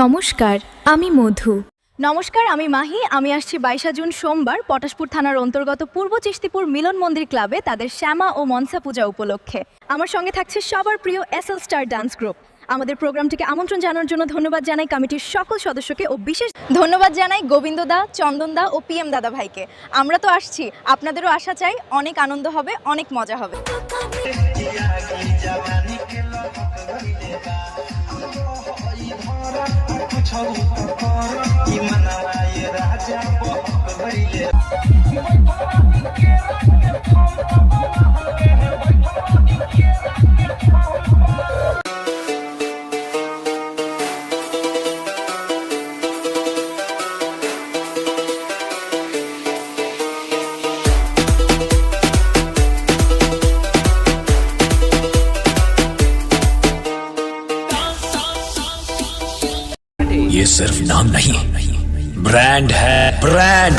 নমস্কার, আমি মধু। নমস্কার, আমি মাহি। আমি আসছি 22 জুন সোমবার পটাশপুর থানার অন্তর্গত পূর্ব চিস্তিপুর মিলন মন্দির ক্লাবে তাদের শ্যামা ও মনসা পূজা উপলক্ষে। আমার সঙ্গে থাকছে সবার প্রিয় এসএল স্টার ডান্স গ্রুপ। আমাদের প্রোগ্রামটিকে আমন্ত্রণ জানানোর জন্য ধন্যবাদ জানাই কমিটির সকল সদস্যকে ও বিশেষ ধন্যবাদ জানাই গোবিন্দ দা, চন্দন দা ও পিএম দাদা ভাইকে। আমরা তো আসছি, আপনাদেরও আশা চাই। অনেক আনন্দ হবে, অনেক মজা হবে। ये सिर्फ नाम नहीं, ब्रांड है, ब्रांड।